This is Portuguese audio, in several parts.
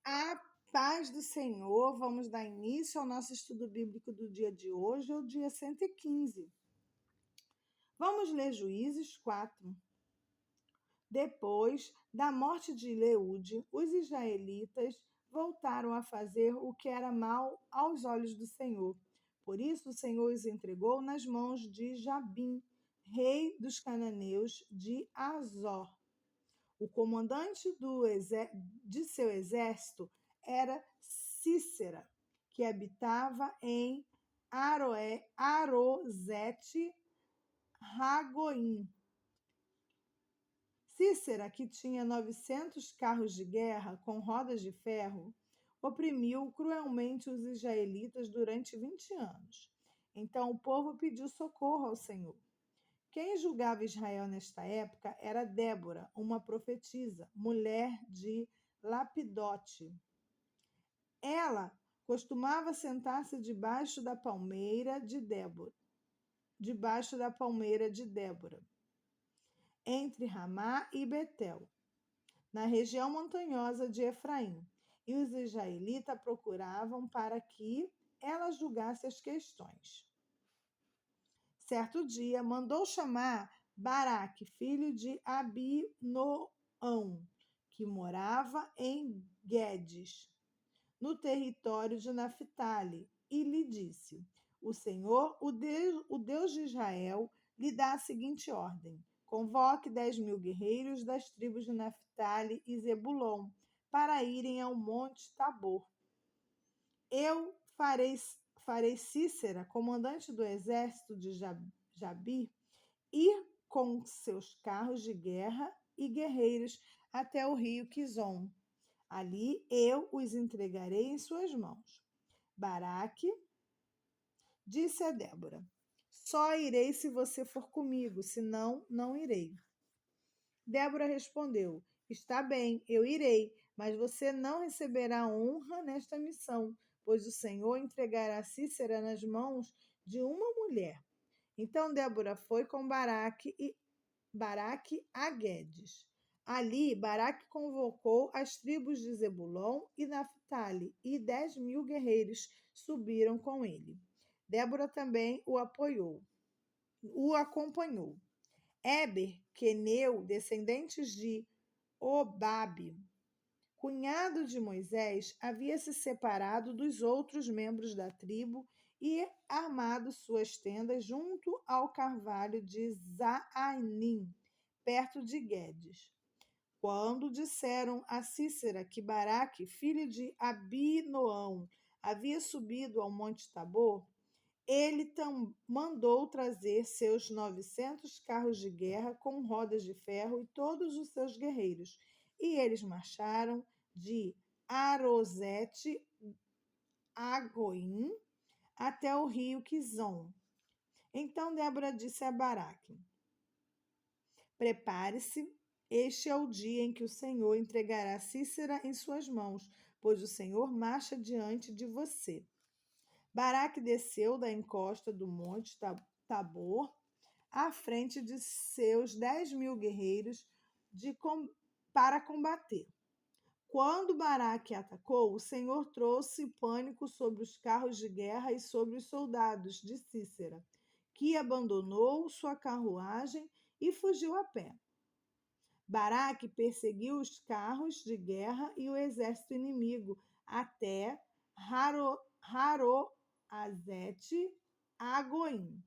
A paz do Senhor, vamos dar início ao nosso estudo bíblico do dia de hoje, o dia 115. Vamos ler Juízes 4. Depois da morte de Leude, os israelitas voltaram a fazer o que era mal aos olhos do Senhor. Por isso o Senhor os entregou nas mãos de Jabim, rei dos cananeus de Azor. O comandante de seu exército era Cícera, que habitava em Arosete Ragoim. Cícera, que tinha 900 carros de guerra com rodas de ferro, oprimiu cruelmente os israelitas durante 20 anos. Então o povo pediu socorro ao Senhor. Quem julgava Israel nesta época era Débora, uma profetisa, mulher de Lapidote. Ela costumava sentar-se debaixo da palmeira de Débora, entre Ramá e Betel, na região montanhosa de Efraim, e os israelitas procuravam para que ela julgasse as questões. Certo dia, mandou chamar Baraque, filho de Abinoão, que morava em Guedes, no território de Naphtali, e lhe disse: O Senhor, o Deus de Israel, lhe dá a seguinte ordem: convoque 10.000 guerreiros das tribos de Naphtali e Zebulon para irem ao monte Tabor. Eu farei Cícera, comandante do exército de Jabir, ir com seus carros de guerra e guerreiros até o rio Quizon. Ali eu os entregarei em suas mãos. Baraque disse a Débora: só irei se você for comigo, senão não irei. Débora respondeu: está bem, eu irei, mas você não receberá honra nesta missão, pois o Senhor entregará Cícera nas mãos de uma mulher. Então Débora foi com Baraque a Guedes. Ali, Baraque convocou as tribos de Zebulon e Naphtali, e 10.000 guerreiros subiram com ele. Débora também o acompanhou. Éber, Queneu, descendentes de Obabe, cunhado de Moisés, havia se separado dos outros membros da tribo e armado suas tendas junto ao carvalho de Zaanim, perto de Guedes. Quando disseram a Cícera que Baraque, filho de Abinoão, havia subido ao monte Tabor, ele mandou trazer seus 900 carros de guerra com rodas de ferro e todos os seus guerreiros. E eles marcharam de Arosete Agoim até o rio Quizon. Então Débora disse a Baraque: prepare-se, este é o dia em que o Senhor entregará Cícera em suas mãos, pois o Senhor marcha diante de você. Baraque desceu da encosta do monte Tabor à frente de seus 10.000 guerreiros para combater. Quando Baraque atacou, o Senhor trouxe pânico sobre os carros de guerra e sobre os soldados de Cícera, que abandonou sua carruagem e fugiu a pé. Baraque perseguiu os carros de guerra e o exército inimigo até Azete Agoim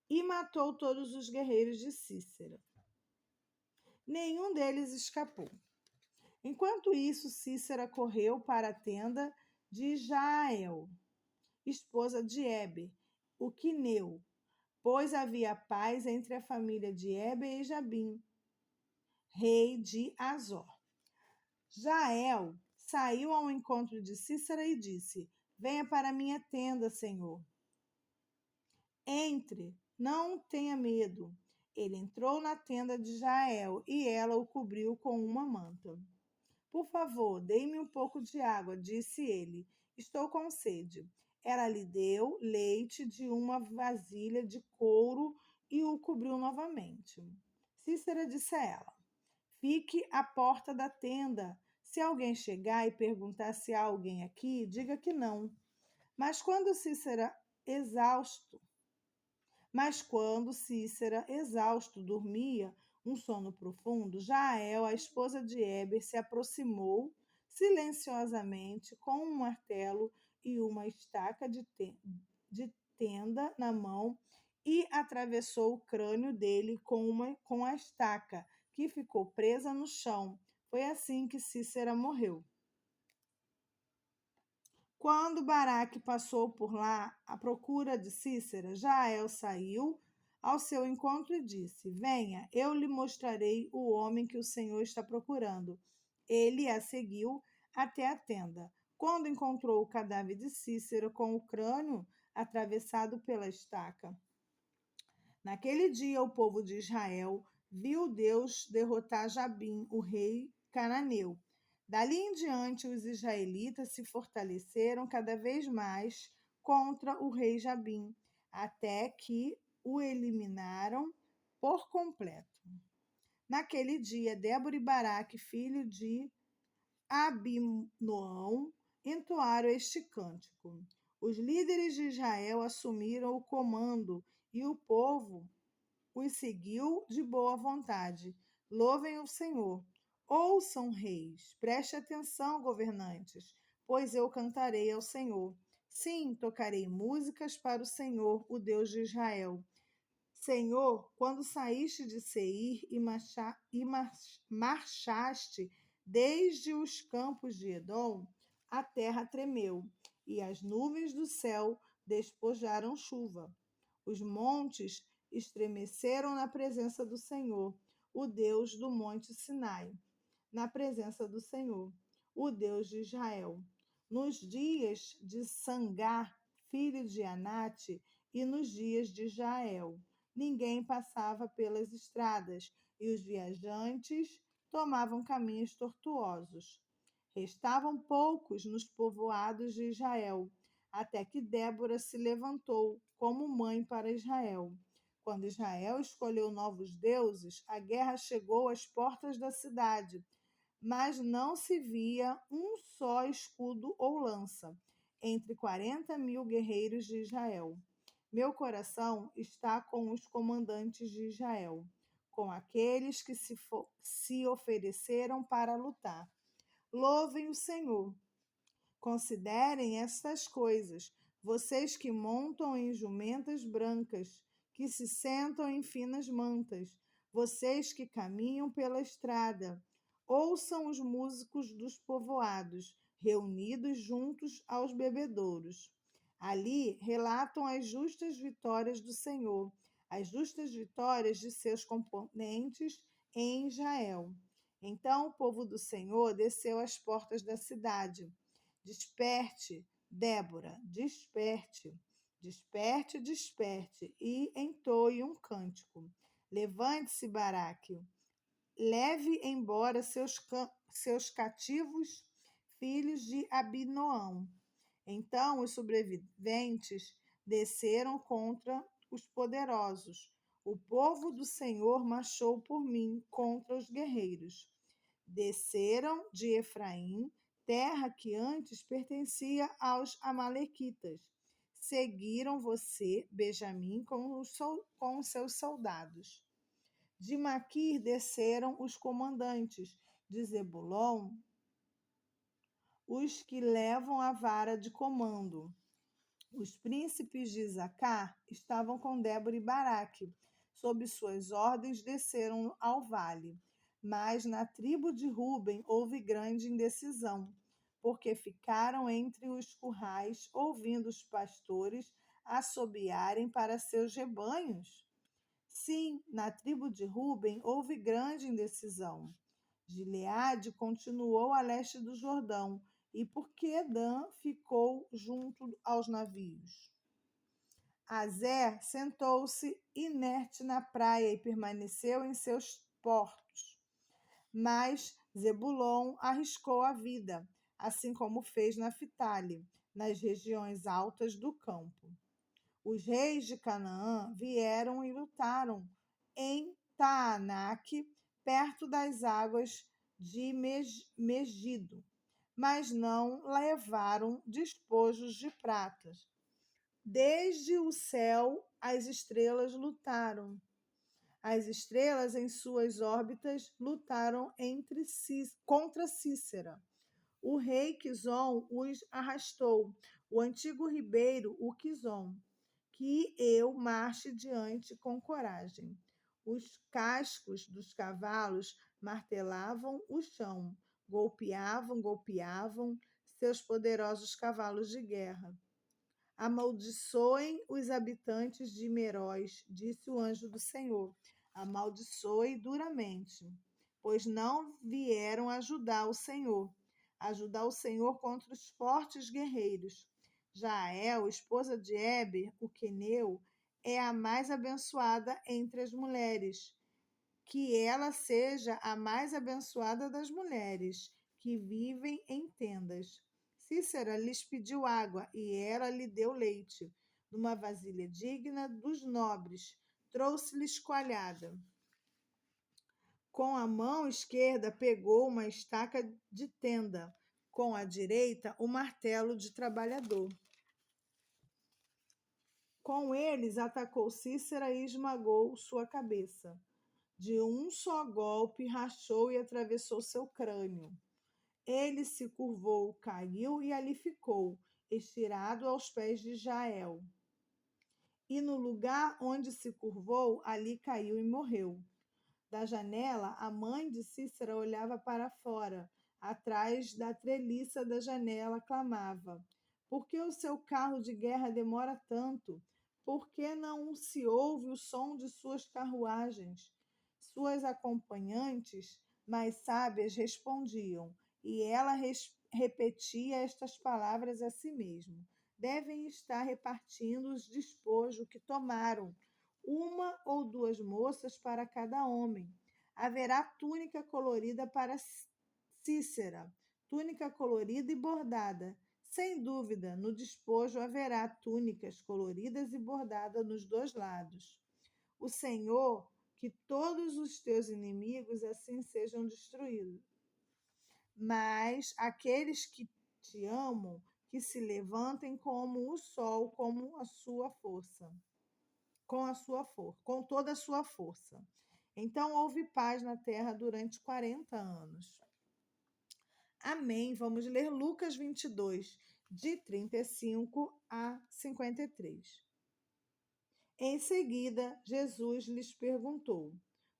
e matou todos os guerreiros de Cícera. Nenhum deles escapou. Enquanto isso, Cícera correu para a tenda de Jael, esposa de Éber, o quineu, pois havia paz entre a família de Éber e Jabim, rei de Azor. Jael saiu ao encontro de Cícera e disse: venha para minha tenda, Senhor. Entre, não tenha medo. Ele entrou na tenda de Jael e ela o cobriu com uma manta. Por favor, dê-me um pouco de água, disse ele. Estou com sede. Ela lhe deu leite de uma vasilha de couro e o cobriu novamente. Cícera disse a ela: fique à porta da tenda, Se alguém chegar e perguntar se há alguém aqui, diga que não. Mas quando Cícera exausto, dormia um sono profundo, Jael, a esposa de Éber, se aproximou silenciosamente com um martelo e uma estaca de tenda na mão e atravessou o crânio dele com a estaca, que ficou presa no chão. Foi assim que Cícera morreu. Quando Baraque passou por lá à procura de Cícera, Jael saiu ao seu encontro e disse: Venha, eu lhe mostrarei o homem que o Senhor está procurando. Ele a seguiu até a tenda. Quando encontrou o cadáver de Cícera com o crânio atravessado pela estaca. Naquele dia, o povo de Israel viu Deus derrotar Jabim, o rei cananeu. Dali em diante, os israelitas se fortaleceram cada vez mais contra o rei Jabim, até que o eliminaram por completo. Naquele dia, Débora e Baraque, filho de Abinoão, entoaram este cântico. Os líderes de Israel assumiram o comando e o povo os seguiu de boa vontade. Louvem o Senhor. Ouçam, reis, preste atenção, governantes, pois eu cantarei ao Senhor. Sim, tocarei músicas para o Senhor, o Deus de Israel. Senhor, quando saíste de Seir e marchaste desde os campos de Edom, a terra tremeu e as nuvens do céu despojaram chuva. Os montes estremeceram na presença do Senhor, o Deus do monte Sinai, na presença do Senhor, o Deus de Israel. Nos dias de Sangar, filho de Anate, e nos dias de Jael, ninguém passava pelas estradas e os viajantes tomavam caminhos tortuosos. Restavam poucos nos povoados de Israel, até que Débora se levantou como mãe para Israel. Quando Israel escolheu novos deuses, a guerra chegou às portas da cidade, mas não se via um só escudo ou lança entre 40.000 guerreiros de Israel. Meu coração está com os comandantes de Israel, com aqueles que se ofereceram para lutar. Louvem o Senhor. Considerem estas coisas, vocês que montam em jumentas brancas, que se sentam em finas mantas, vocês que caminham pela estrada. Ouçam os músicos dos povoados, reunidos juntos aos bebedouros. Ali relatam as justas vitórias do Senhor, as justas vitórias de seus componentes em Israel. Então o povo do Senhor desceu às portas da cidade. Desperte, Débora, desperte, desperte, desperte, e entoe um cântico. Levante-se, Baraque, leve embora seus cativos filhos de Abinoão. Então os sobreviventes desceram contra os poderosos. O povo do Senhor marchou por mim contra os guerreiros. Desceram de Efraim, terra que antes pertencia aos amalequitas. Seguiram você, Benjamim, com os seus soldados. De Maquir desceram os comandantes, de Zebulon, os que levam a vara de comando. Os príncipes de Isacar estavam com Débora e Baraque. Sob suas ordens desceram ao vale. Mas na tribo de Ruben houve grande indecisão, porque ficaram entre os currais, ouvindo os pastores assobiarem para seus rebanhos. Sim, na tribo de Ruben houve grande indecisão. Gileade continuou a leste do Jordão, e porque Dan ficou junto aos navios. Azer sentou-se inerte na praia e permaneceu em seus portos. Mas Zebulon arriscou a vida, assim como fez Naftali, nas regiões altas do campo. Os reis de Canaã vieram e lutaram em Taanaque, perto das águas de Megido, mas não levaram despojos de pratas. Desde o céu as estrelas lutaram. As estrelas em suas órbitas lutaram contra Cícera. O rei Quizon os arrastou, o antigo ribeiro, o Quizon, que eu marche diante com coragem. Os cascos dos cavalos martelavam o chão, golpeavam seus poderosos cavalos de guerra. Amaldiçoem os habitantes de Meróis, disse o anjo do Senhor. Amaldiçoe duramente, pois não vieram ajudar o Senhor contra os fortes guerreiros. Jael, esposa de Eber, o queneu, é a mais abençoada entre as mulheres. Que ela seja a mais abençoada das mulheres que vivem em tendas. Cícera lhes pediu água e ela lhe deu leite, numa vasilha digna dos nobres. Trouxe-lhes coalhada. Com a mão esquerda pegou uma estaca de tenda, com a direita o martelo de trabalhador. Com eles atacou Cícera e esmagou sua cabeça. De um só golpe rachou e atravessou seu crânio. Ele se curvou, caiu e ali ficou, estirado aos pés de Jael. E no lugar onde se curvou, ali caiu e morreu. Da janela, a mãe de Cícera olhava para fora. Atrás da treliça da janela clamava: por que o seu carro de guerra demora tanto? Por que não se ouve o som de suas carruagens? Suas acompanhantes mais sábias respondiam, e ela repetia estas palavras a si mesma: devem estar repartindo os despojos que tomaram, uma ou duas moças para cada homem. Haverá túnica colorida para Cícera, túnica colorida e bordada. Sem dúvida, no despojo haverá túnicas coloridas e bordadas nos dois lados. O Senhor, que todos os teus inimigos assim sejam destruídos. Mas aqueles que te amam, que se levantem como o sol, com toda a sua força. Então houve paz na terra durante 40 anos. Amém. Vamos ler Lucas 22, de 35 a 53. Em seguida, Jesus lhes perguntou: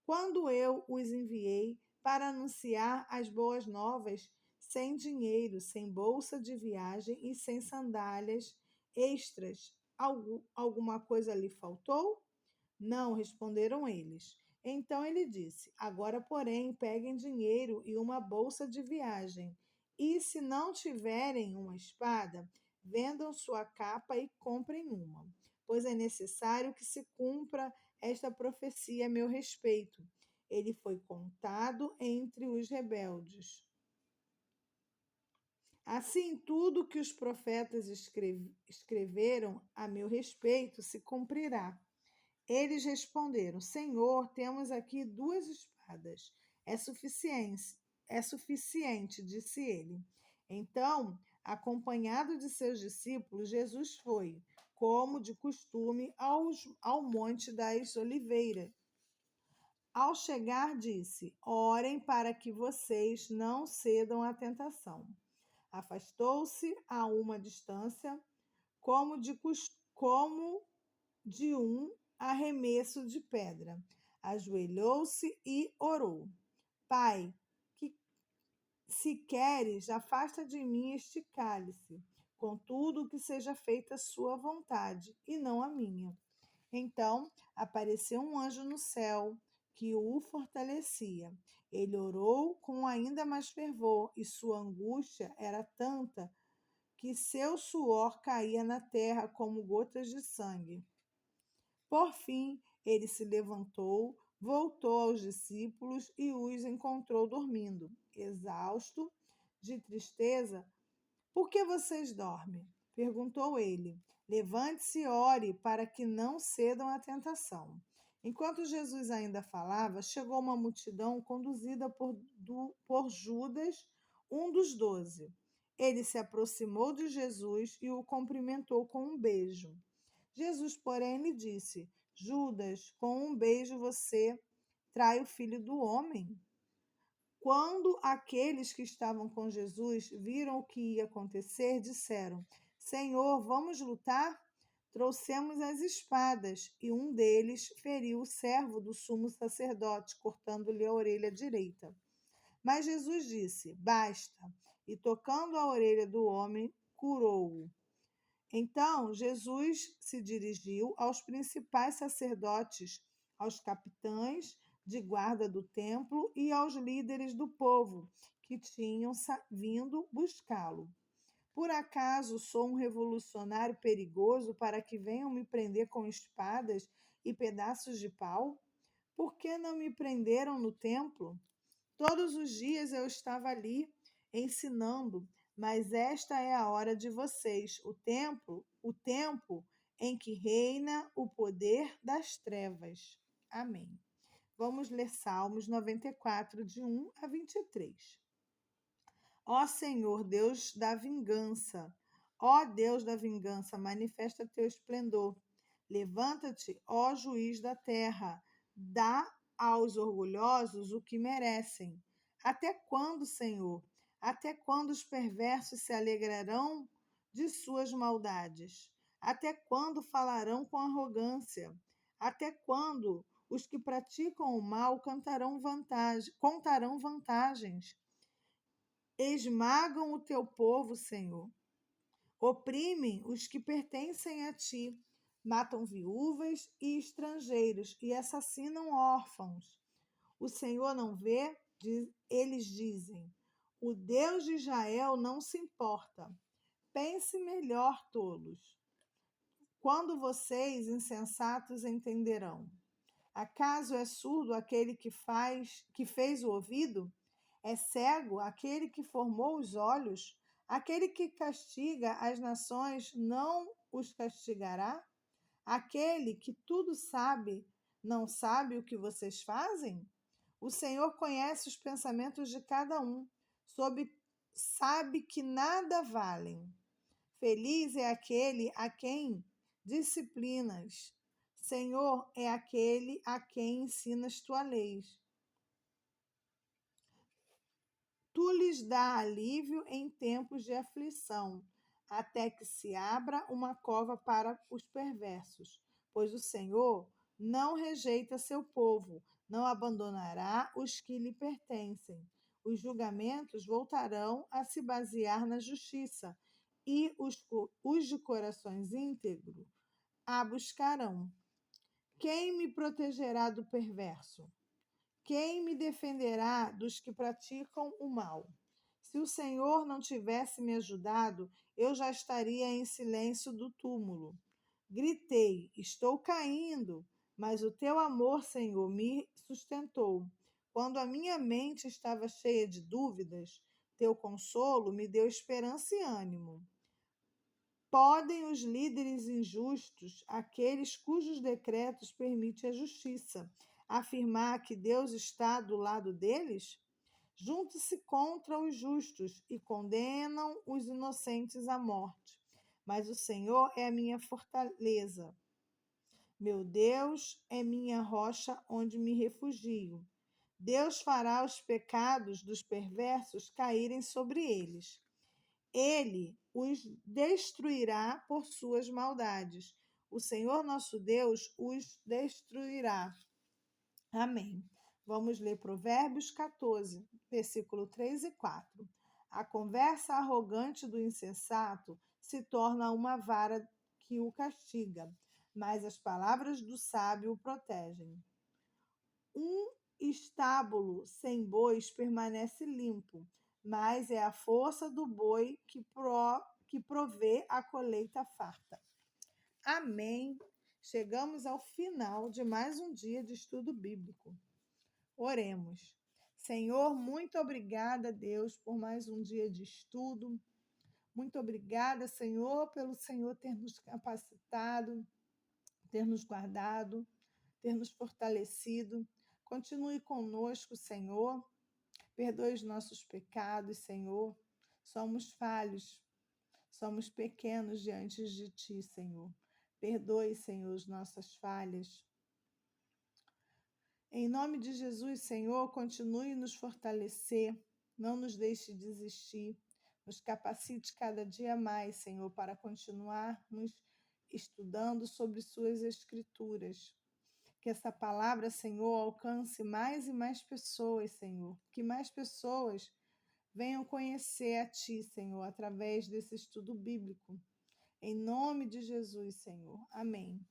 quando eu os enviei para anunciar as boas novas, sem dinheiro, sem bolsa de viagem e sem sandálias extras, alguma coisa lhe faltou? Não, responderam eles. Então ele disse: agora, porém, peguem dinheiro e uma bolsa de viagem. E se não tiverem uma espada, vendam sua capa e comprem uma. Pois é necessário que se cumpra esta profecia a meu respeito. Ele foi contado entre os rebeldes. Assim, tudo que os profetas escreveram a meu respeito se cumprirá. Eles responderam: Senhor, temos aqui 2 espadas. É suficiente, disse ele. Então, acompanhado de seus discípulos, Jesus foi, como de costume, ao Monte das Oliveiras. Ao chegar, disse: orem para que vocês não cedam à tentação. Afastou-se a uma distância, como de um arremesso de pedra. Ajoelhou-se e orou: Pai, que se queres, afasta de mim este cálice. Contudo, que seja feita a sua vontade e não a minha. Então apareceu um anjo no céu que o fortalecia. Ele orou com ainda mais fervor e sua angústia era tanta que seu suor caía na terra como gotas de sangue. Por fim, ele se levantou, voltou aos discípulos e os encontrou dormindo. Exausto, de tristeza: por que vocês dormem? Perguntou ele. Levante-se e ore para que não cedam à tentação. Enquanto Jesus ainda falava, chegou uma multidão conduzida por Judas, um dos 12. Ele se aproximou de Jesus e o cumprimentou com um beijo. Jesus, porém, lhe disse: Judas, com um beijo você trai o filho do homem? Quando aqueles que estavam com Jesus viram o que ia acontecer, disseram: Senhor, vamos lutar? Trouxemos as espadas, e um deles feriu o servo do sumo sacerdote, cortando-lhe a orelha direita. Mas Jesus disse: Basta, e tocando a orelha do homem, curou-o. Então Jesus se dirigiu aos principais sacerdotes, aos capitães de guarda do templo e aos líderes do povo que tinham vindo buscá-lo. Por acaso sou um revolucionário perigoso para que venham me prender com espadas e pedaços de pau? Por que não me prenderam no templo? Todos os dias eu estava ali ensinando, mas esta é a hora de vocês, o tempo em que reina o poder das trevas. Amém. Vamos ler Salmos 94, de 1 a 23. Ó Senhor, Deus da vingança, ó Deus da vingança, manifesta teu esplendor. Levanta-te, ó juiz da terra, dá aos orgulhosos o que merecem. Até quando, Senhor? Até quando os perversos se alegrarão de suas maldades? Até quando falarão com arrogância? Até quando os que praticam o mal contarão vantagens? Esmagam o teu povo, Senhor. Oprimem os que pertencem a ti. Matam viúvas e estrangeiros e assassinam órfãos. O Senhor não vê? Eles dizem. O Deus de Israel não se importa. Pense melhor, tolos. Quando vocês, insensatos, entenderão? Acaso é surdo aquele que fez o ouvido? É cego aquele que formou os olhos? Aquele que castiga as nações não os castigará? Aquele que tudo sabe, não sabe o que vocês fazem? O Senhor conhece os pensamentos de cada um, sabe que nada valem. Feliz é aquele a quem disciplinas. Senhor é aquele a quem ensinas tua lei. Tu lhes dá alívio em tempos de aflição, até que se abra uma cova para os perversos. Pois o Senhor não rejeita seu povo, não abandonará os que lhe pertencem. Os julgamentos voltarão a se basear na justiça, e os de corações íntegros a buscarão. Quem me protegerá do perverso? Quem me defenderá dos que praticam o mal? Se o Senhor não tivesse me ajudado, eu já estaria em silêncio do túmulo. Gritei: estou caindo, mas o teu amor, Senhor, me sustentou. Quando a minha mente estava cheia de dúvidas, teu consolo me deu esperança e ânimo. Podem os líderes injustos, aqueles cujos decretos permitem a justiça, afirmar que Deus está do lado deles? Juntam-se contra os justos e condenam os inocentes à morte. Mas o Senhor é a minha fortaleza. Meu Deus é minha rocha onde me refugio. Deus fará os pecados dos perversos caírem sobre eles. Ele os destruirá por suas maldades. O Senhor nosso Deus os destruirá. Amém. Vamos ler Provérbios 14, versículo 3 e 4. A conversa arrogante do insensato se torna uma vara que o castiga, mas as palavras do sábio o protegem. Um estábulo sem bois permanece limpo, mas é a força do boi que provê a colheita farta. Amém. Chegamos ao final de mais um dia de estudo bíblico. Oremos. Senhor, muito obrigada, Deus, por mais um dia de estudo. Muito obrigada, Senhor, pelo Senhor ter nos capacitado, ter nos guardado, ter nos fortalecido. Continue conosco, Senhor. Perdoe os nossos pecados, Senhor. Somos falhos, somos pequenos diante de Ti, Senhor. Perdoe, Senhor, as nossas falhas. Em nome de Jesus, Senhor, continue nos fortalecer, não nos deixe desistir, nos capacite cada dia mais, Senhor, para continuarmos estudando sobre Suas Escrituras. Que essa palavra, Senhor, alcance mais e mais pessoas, Senhor. Que mais pessoas venham conhecer a Ti, Senhor, através desse estudo bíblico. Em nome de Jesus, Senhor. Amém.